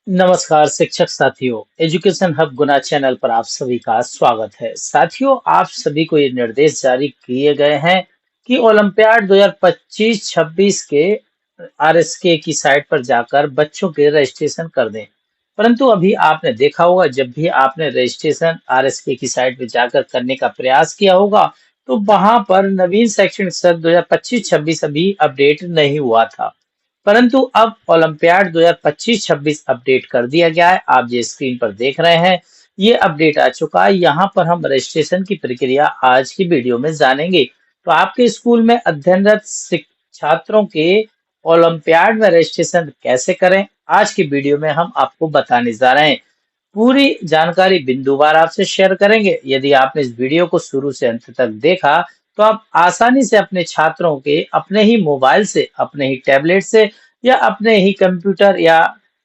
नमस्कार शिक्षक साथियों, एजुकेशन हब गुना चैनल पर आप सभी का स्वागत है। साथियों, आप सभी को ये निर्देश जारी किए गए हैं कि ओलंपियाड 2025-26 के आरएसके की साइट पर जाकर बच्चों के रजिस्ट्रेशन कर दें। परंतु अभी आपने देखा होगा, जब भी आपने रजिस्ट्रेशन आरएसके की साइट पर जाकर करने का प्रयास किया होगा, तो वहां पर नवीन शैक्षणिक सत्र 2025-26 अभी अपडेट नहीं हुआ था। परंतु अब ओलंपियाड 2025-26 अपडेट कर दिया गया है। आप जो स्क्रीन पर देख रहे हैं, ये अपडेट आ चुका है। यहाँ पर हम रजिस्ट्रेशन की प्रक्रिया आज की वीडियो में जानेंगे। तो आपके स्कूल में अध्ययनरत छात्रों के ओलंपियाड में रजिस्ट्रेशन कैसे करें, आज की वीडियो में हम आपको बताने जा रहे हैं। पूरी जानकारी बिंदुवार आपसे शेयर करेंगे। यदि आपने इस वीडियो को शुरू से अंत तक देखा, तो आप आसानी से अपने छात्रों के अपने ही मोबाइल से, अपने ही टैबलेट से या अपने ही कंप्यूटर या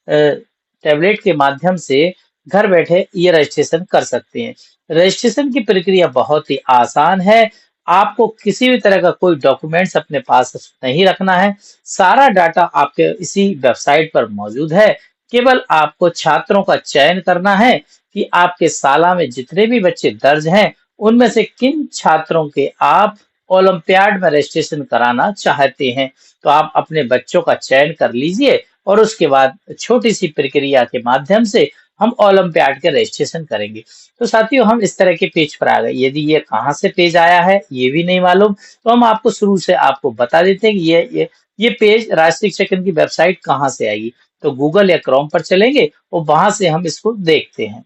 टैबलेट के माध्यम से घर बैठे ये रजिस्ट्रेशन कर सकते हैं। रजिस्ट्रेशन की प्रक्रिया बहुत ही आसान है। आपको किसी भी तरह का कोई डॉक्यूमेंट्स अपने पास नहीं रखना है। सारा डाटा आपके इसी वेबसाइट पर मौजूद है। केवल आपको छात्रों का चयन करना है कि आपके शाला में जितने भी बच्चे दर्ज हैं, उनमें से किन छात्रों के आप ओलंपियाड में रजिस्ट्रेशन कराना चाहते हैं। तो आप अपने बच्चों का चयन कर लीजिए और उसके बाद छोटी सी प्रक्रिया के माध्यम से हम ओलंपियाड के रजिस्ट्रेशन करेंगे। तो साथियों, हम इस तरह के पेज पर आ गए। यदि ये कहाँ से पेज आया है ये भी नहीं मालूम, तो हम आपको शुरू से आपको बता देते हैं कि ये पेज राष्ट्रीय शिक्षण की वेबसाइट कहाँ से आएगी। तो गूगल या क्रोम पर चलेंगे और वहां से हम इसको देखते हैं।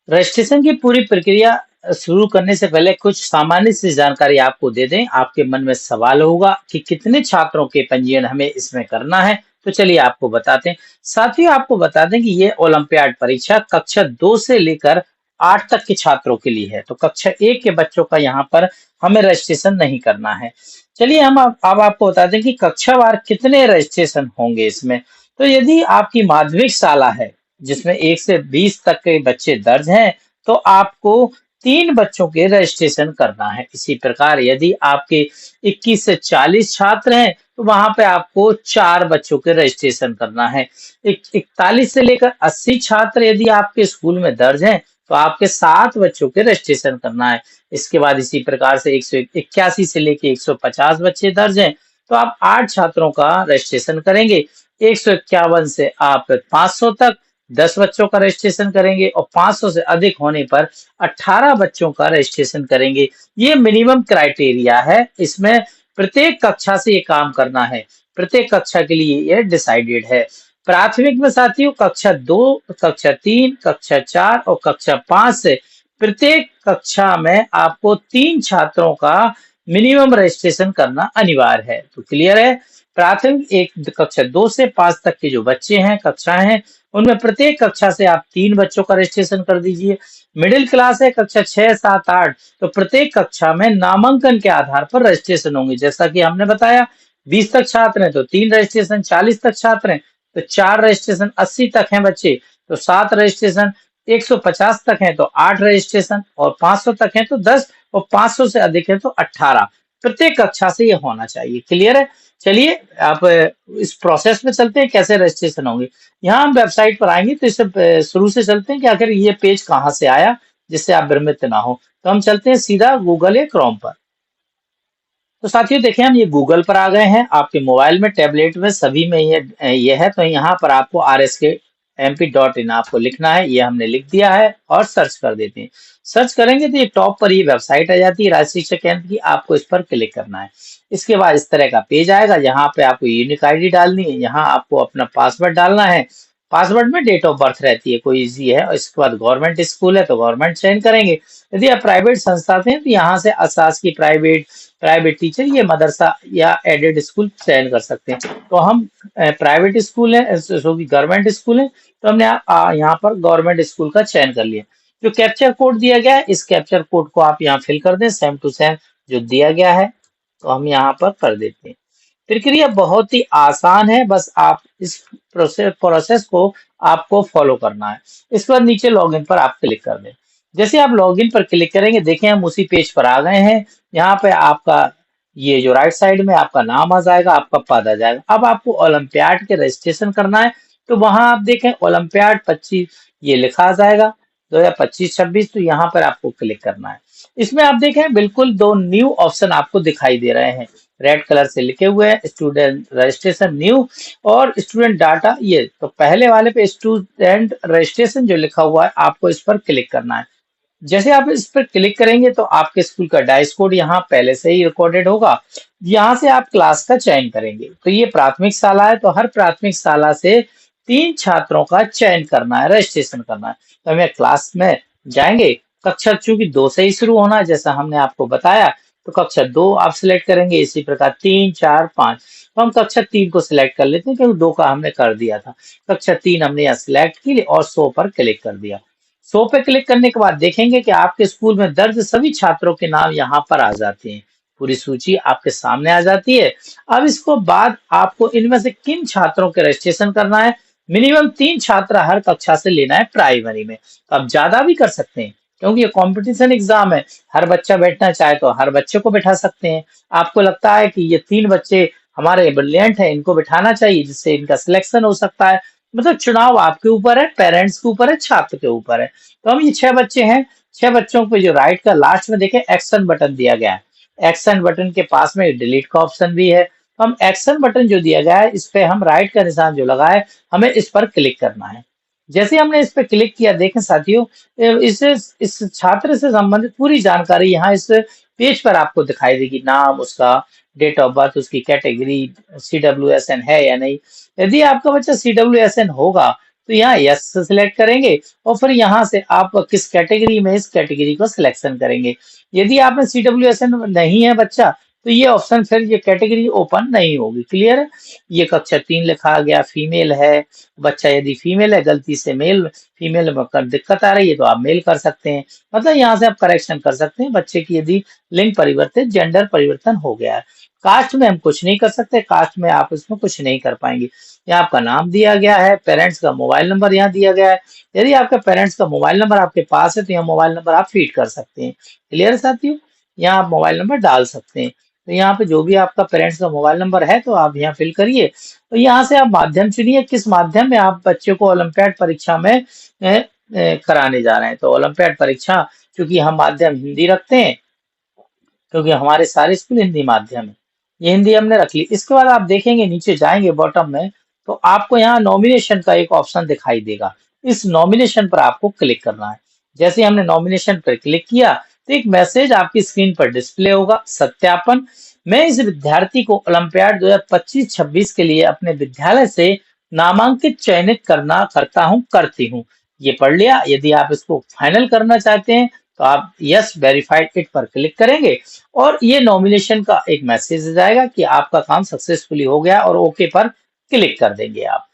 रजिस्ट्रेशन की पूरी प्रक्रिया शुरू करने से पहले कुछ सामान्य सी जानकारी आपको दे दें। आपके मन में सवाल होगा कि कितने छात्रों के पंजीयन हमें इसमें करना है। तो चलिए आपको बताते हैं। साथियों, आपको बता दें कि ये ओलंपियाड परीक्षा कक्षा 2 से लेकर 8 तक के छात्रों के लिए है। तो कक्षा 1 के बच्चों का यहाँ पर हमें रजिस्ट्रेशन नहीं करना है। चलिए हम अब आपको बता दें कि कक्षावार कितने रजिस्ट्रेशन होंगे इसमें। तो यदि आपकी माध्यमिक शाला है जिसमें 1 से 20 तक के बच्चे दर्ज हैं, तो आपको 3 बच्चों के रजिस्ट्रेशन करना है। इसी प्रकार यदि आपके 21 से 40 छात्र हैं, तो वहां पे आपको 4 बच्चों के रजिस्ट्रेशन करना है। 41 से लेकर 80 छात्र यदि आपके स्कूल में दर्ज हैं, तो आपके 7 बच्चों के रजिस्ट्रेशन करना है। इसके बाद इसी प्रकार से 181 से लेकर 150 बच्चे दर्ज हैं, तो आप 8 छात्रों का रजिस्ट्रेशन करेंगे। 151 से आप 500 तक 10 बच्चों का रजिस्ट्रेशन करेंगे और 500 से अधिक होने पर 18 बच्चों का रजिस्ट्रेशन करेंगे। ये मिनिमम क्राइटेरिया है। इसमें प्रत्येक कक्षा से ये काम करना है। प्रत्येक कक्षा के लिए ये डिसाइडेड है। प्राथमिक में साथियों कक्षा 2, कक्षा 3, कक्षा 4 और कक्षा 5 से प्रत्येक कक्षा में आपको 3 छात्रों का मिनिमम रजिस्ट्रेशन करना अनिवार्य है। तो क्लियर है। प्राथमिक एक कक्षा 2 से 5 तक के जो बच्चे हैं, कक्षाएं हैं, उनमें प्रत्येक कक्षा से आप 3 बच्चों का रजिस्ट्रेशन कर दीजिए। मिडिल क्लास है कक्षा 6, 7, 8, तो प्रत्येक कक्षा में नामांकन के आधार पर रजिस्ट्रेशन होंगे। जैसा कि हमने बताया, 20 तक छात्र हैं तो 3 रजिस्ट्रेशन, 40 तक छात्र हैं तो 4 रजिस्ट्रेशन, 80 तक हैं बच्चे तो 7 रजिस्ट्रेशन, 150 तक हैं तो 8 रजिस्ट्रेशन और 500 तक हैं तो 10 और 500 से अधिक है तो 18। प्रत्येक कक्षा से ये होना चाहिए। क्लियर है। चलिए आप इस प्रोसेस में चलते हैं, कैसे रजिस्ट्रेशन होंगे। यहाँ हम वेबसाइट पर आएंगे तो इससे शुरू से चलते हैं कि आखिर ये पेज कहाँ से आया, जिससे आप भ्रमित ना हो। तो हम चलते हैं सीधा गूगल या क्रोम पर। तो साथियों देखिए, हम ये गूगल पर आ गए हैं। आपके मोबाइल में, टैबलेट में, सभी में ये है। तो यहाँ पर आपको rskmp.in आपको लिखना है। ये हमने लिख दिया है और सर्च कर देते हैं। सर्च करेंगे तो ये टॉप पर ये वेबसाइट आ जाती है राष्ट्रीय शिक्षा केंद्र की। आपको इस पर क्लिक करना है। इसके बाद इस तरह का पेज आएगा। यहाँ पे आपको यूनिक आईडी डालनी है। यहाँ आपको अपना पासवर्ड डालना है। पासवर्ड में डेट ऑफ बर्थ रहती है, कोई इजी है। और इसके बाद गवर्नमेंट स्कूल है तो गवर्नमेंट चयन करेंगे। यदि आप प्राइवेट संस्था से हैं तो यहाँ से अशासकीय प्राइवेट, प्राइवेट टीचर, ये मदरसा या एडेड स्कूल चयन कर सकते हैं। तो हम प्राइवेट स्कूल है, सॉरी गवर्नमेंट स्कूल है, तो हमने यहाँ पर गवर्नमेंट स्कूल का चयन कर लिया। जो कैप्चर कोड दिया गया है, इस कैप्चर कोड को आप यहाँ फिल कर दें, सेम टू सेम जो दिया गया है। तो हम यहाँ पर कर देते हैं। प्रक्रिया बहुत ही आसान है, बस आप इस प्रोसेस को आपको फॉलो करना है। इस पर नीचे लॉगिन पर आप क्लिक कर दें। जैसे आप लॉगिन पर क्लिक करेंगे, देखें हम उसी पेज पर आ गए हैं। यहाँ पे आपका ये जो राइट साइड में आपका नाम आ जाएगा, आपका पद आ जाएगा। अब आपको ओलंपियाड के रजिस्ट्रेशन करना है। तो वहां आप देखें ओलंपियाड 25 ये लिखा आ जाएगा 2025-26, तो यहाँ पर आपको क्लिक करना है। इसमें आप देखें बिल्कुल दो न्यू ऑप्शन आपको दिखाई दे रहे हैं, रेड कलर से लिखे हुए हैं, स्टूडेंट रजिस्ट्रेशन न्यू और स्टूडेंट डाटा। ये तो पहले वाले पे स्टूडेंट रजिस्ट्रेशन जो लिखा हुआ है, आपको इस पर क्लिक करना है। जैसे आप इस पर क्लिक करेंगे तो आपके स्कूल का डाइस कोड यहाँ पहले से ही रिकॉर्डेड होगा। यहाँ से आप क्लास का चयन करेंगे। तो ये प्राथमिक शाला है, तो हर प्राथमिक शाला से 3 छात्रों का चयन करना है, रजिस्ट्रेशन करना है। तो हमें क्लास में जाएंगे, कक्षा चूंकि 2 से ही शुरू होना है जैसा हमने आपको बताया, तो कक्षा 2 आप सिलेक्ट करेंगे। इसी प्रकार 3, 4, 5, तो हम कक्षा 3 को सिलेक्ट कर लेते हैं क्योंकि 2 का हमने कर दिया था। कक्षा 3 हमने यहाँ सिलेक्ट की और 100 पर क्लिक कर दिया। 100 पे क्लिक करने के बाद देखेंगे कि आपके स्कूल में दर्ज सभी छात्रों के नाम यहाँ पर आ जाते हैं, पूरी सूची आपके सामने आ जाती है। अब इसको बाद आपको इनमें से किन छात्रों के रजिस्ट्रेशन करना है। मिनिमम 3 छात्र हर कक्षा से लेना है प्राइमरी में। तो आप ज्यादा भी कर सकते हैं क्योंकि ये कंपटीशन एग्जाम है, हर बच्चा बैठना चाहे तो हर बच्चे को बैठा सकते हैं। आपको लगता है कि ये 3 बच्चे हमारे ब्रिलियंट हैं, इनको बिठाना चाहिए जिससे इनका सिलेक्शन हो सकता है। मतलब चुनाव आपके ऊपर है, पेरेंट्स के ऊपर है, छात्र के ऊपर है। तो हम ये 6 बच्चे हैं, 6 बच्चों पे जो राइट का लास्ट में देखें एक्शन बटन दिया गया है, एक्शन बटन के पास में डिलीट का ऑप्शन भी है। तो हम एक्शन बटन जो दिया गया है इस पे हम राइट का निशान जो लगा है, हमें इस पर क्लिक करना है। जैसे हमने इस पे क्लिक किया, देखें साथियों, इस छात्र से संबंधित पूरी जानकारी यहाँ इस पेज पर आपको दिखाई देगी। नाम, उसका डेट ऑफ बर्थ, उसकी कैटेगरी, CWSN है या नहीं। यदि आपका बच्चा CWSN होगा तो यहाँ यस सिलेक्ट करेंगे और फिर यहाँ से आप किस कैटेगरी में, इस कैटेगरी को सिलेक्शन करेंगे। यदि आप में CWSN नहीं है बच्चा, तो ये ऑप्शन फिर ये कैटेगरी ओपन नहीं होगी। क्लियर है। ये कक्षा 3 लिखा गया, फीमेल है। बच्चा यदि फीमेल है, गलती से मेल फीमेल में कर दिक्कत आ रही है तो आप मेल कर सकते हैं। मतलब यहाँ से आप करेक्शन कर सकते हैं बच्चे की यदि लिंग परिवर्तित, जेंडर परिवर्तन हो गया है। कास्ट में हम कुछ नहीं कर सकते, कास्ट में आप इसमें कुछ नहीं कर पाएंगे। यहाँ आपका नाम दिया गया है, पेरेंट्स का मोबाइल नंबर यहाँ दिया गया है। यदि आपका पेरेंट्स का मोबाइल नंबर आपके पास है तो यहाँ मोबाइल नंबर आप फीड कर सकते हैं। क्लियर है साथियों। यहाँ आप मोबाइल नंबर डाल सकते हैं। तो यहाँ पे जो भी आपका पेरेंट्स का मोबाइल नंबर है तो आप यहाँ फिल करिए। तो यहाँ से आप माध्यम चुनिए, किस माध्यम में आप बच्चे को ओलंपियाड परीक्षा में कराने जा रहे हैं। तो ओलंपियाड परीक्षा, क्योंकि हम माध्यम हिंदी रखते हैं, क्योंकि हमारे सारे स्कूल हिंदी माध्यम है, ये हिंदी हमने रख ली। इसके बाद आप देखेंगे नीचे जाएंगे बॉटम में, तो आपको यहाँ नॉमिनेशन का एक ऑप्शन दिखाई देगा। इस नॉमिनेशन पर आपको क्लिक करना है। जैसे हमने नॉमिनेशन पर क्लिक किया तो एक मैसेज आपकी स्क्रीन पर डिस्प्ले होगा, सत्यापन। मैं इस विद्यार्थी को ओलंपियाड 2025-26 के लिए अपने विद्यालय से नामांकित चयनित करती हूँ। ये पढ़ लिया। यदि आप इसको फाइनल करना चाहते हैं तो आप यस वेरीफाइड इट पर क्लिक करेंगे और ये नॉमिनेशन का एक मैसेज आ जाएगा कि आपका काम सक्सेसफुली हो गया और ओके पर क्लिक कर देंगे आप।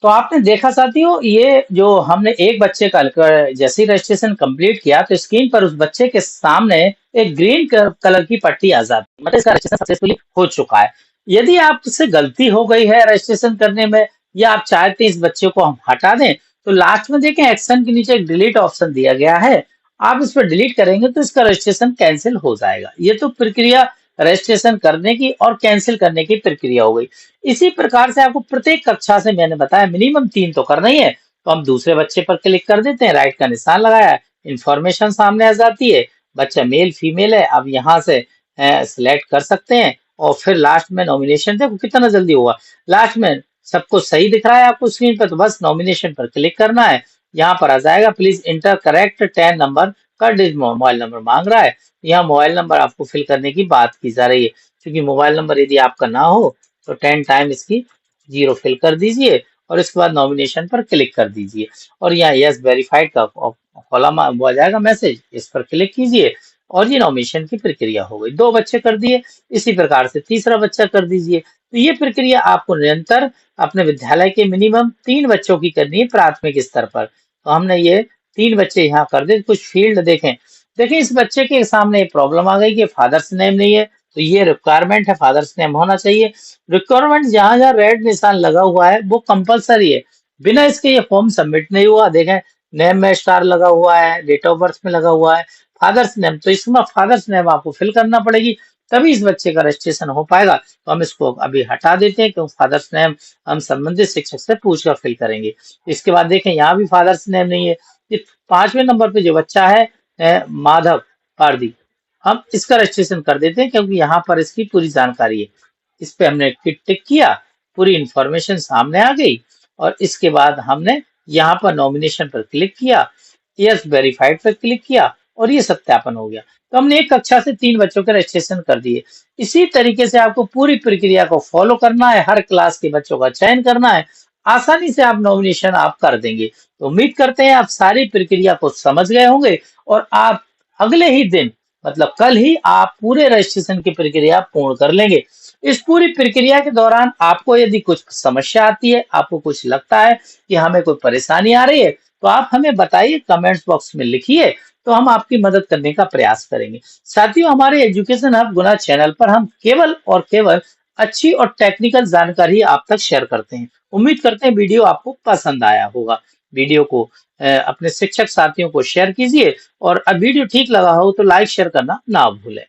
तो आपने देखा साथियों, ये जो हमने एक बच्चे का जैसे ही रजिस्ट्रेशन कंप्लीट किया तो स्क्रीन पर उस बच्चे के सामने एक ग्रीन कलर की पट्टी आ जाती है, मतलब इसका रजिस्ट्रेशन सक्सेसफुली हो चुका है। यदि आपसे गलती हो गई है रजिस्ट्रेशन करने में या आप चाहते हैं इस बच्चे को हम हटा दें, तो लास्ट में देखें एक्शन के नीचे एक डिलीट ऑप्शन दिया गया है। आप इस पर डिलीट करेंगे तो इसका रजिस्ट्रेशन कैंसिल हो जाएगा। ये तो प्रक्रिया रजिस्ट्रेशन करने की और कैंसिल करने की प्रक्रिया हो गई। इसी प्रकार से आपको प्रत्येक कक्षा से मैंने बताया मिनिमम 3 तो करना ही है। तो हम दूसरे बच्चे पर क्लिक कर देते हैं, राइट का निशान लगाया है, इंफॉर्मेशन सामने आ जाती है, बच्चा मेल फीमेल है। अब यहाँ से सिलेक्ट कर सकते हैं और फिर लास्ट में नॉमिनेशन, देखो कितना जल्दी हुआ। लास्ट में सब कुछ सही दिख रहा है आपको स्क्रीन पर, तो बस नॉमिनेशन पर क्लिक करना है। यहाँ पर आ जाएगा प्लीज इंटर करेक्ट 10 नंबर का मोबाइल नंबर मांग रहा है। यहाँ मोबाइल नंबर आपको फिल करने की बात की जा रही है, क्योंकि मोबाइल नंबर यदि आपका ना हो तो 10 टाइम इसकी 0 फिल कर दीजिए और इसके बाद नॉमिनेशन पर क्लिक कर दीजिए और यहाँ यस वेरीफाइड का कॉलम आ जाएगा मैसेज, इस पर क्लिक कीजिए और ये नॉमिनेशन की प्रक्रिया हो गई। 2 बच्चे कर दिए, इसी प्रकार से तीसरा बच्चा कर दीजिए। तो ये प्रक्रिया आपको निरंतर अपने विद्यालय के मिनिमम 3 बच्चों की करनी है प्राथमिक स्तर पर। तो हमने ये 3 बच्चे यहाँ कर दे। कुछ फील्ड देखें, देखिए इस बच्चे के सामने एक प्रॉब्लम आ गई कि फादर्स नेम नहीं है, तो ये रिक्वायरमेंट है, फादर्स नेम होना चाहिए। रिक्वायरमेंट जहां जहां रेड निशान लगा हुआ है वो कंपलसरी है, बिना इसके ये फॉर्म सबमिट नहीं हुआ। देखें नेम में स्टार लगा हुआ है, डेट ऑफ बर्थ में लगा हुआ है, फादर्स नेम, तो इसमें फादर्स नेम आपको फिल करना पड़ेगी। तभी इस बच्चे का रजिस्ट्रेशन हो पाएगा। तो हम इसको अभी हटा देते हैं, क्योंकि फादर्स नेम हम संबंधित शिक्षक से पूछ कर फिल करेंगे। इसके बाद देखें, यहाँ भी फादर्स नेम नहीं है। ये 5वें नंबर पे जो बच्चा है माधव पारदी, हम इसका रजिस्ट्रेशन कर देते हैं, क्योंकि यहाँ पर इसकी पूरी जानकारी है। इस पे हमने टिक किया, पूरी इंफॉर्मेशन सामने आ गई, और इसके बाद हमने यहाँ पर नॉमिनेशन पर क्लिक किया, यस वेरीफाइड पर क्लिक किया, और ये सत्यापन हो गया। तो हमने एक कक्षा से 3 बच्चों के रजिस्ट्रेशन कर दिए। इसी तरीके से आपको पूरी प्रक्रिया को फॉलो करना है, हर क्लास के बच्चों का चयन करना है, आसानी से आप नॉमिनेशन आप कर देंगे। तो उम्मीद करते हैं आप सारी प्रक्रिया को समझ गए होंगे, और आप अगले ही दिन, मतलब कल ही, आप पूरे रजिस्ट्रेशन की प्रक्रिया पूर्ण कर लेंगे। इस पूरी प्रक्रिया के दौरान आपको यदि कुछ समस्या आती है, आपको कुछ लगता है कि हमें कोई परेशानी आ रही है, तो आप हमें बताइए, कमेंट्स बॉक्स में लिखिए, तो हम आपकी मदद करने का प्रयास करेंगे। साथियों, हमारे एजुकेशन हब गुना चैनल पर हम केवल और केवल अच्छी और टेक्निकल जानकारी आप तक शेयर करते हैं। उम्मीद करते हैं वीडियो आपको पसंद आया होगा। वीडियो को अपने शिक्षक साथियों को शेयर कीजिए, और अब वीडियो ठीक लगा हो तो लाइक शेयर करना ना भूलें।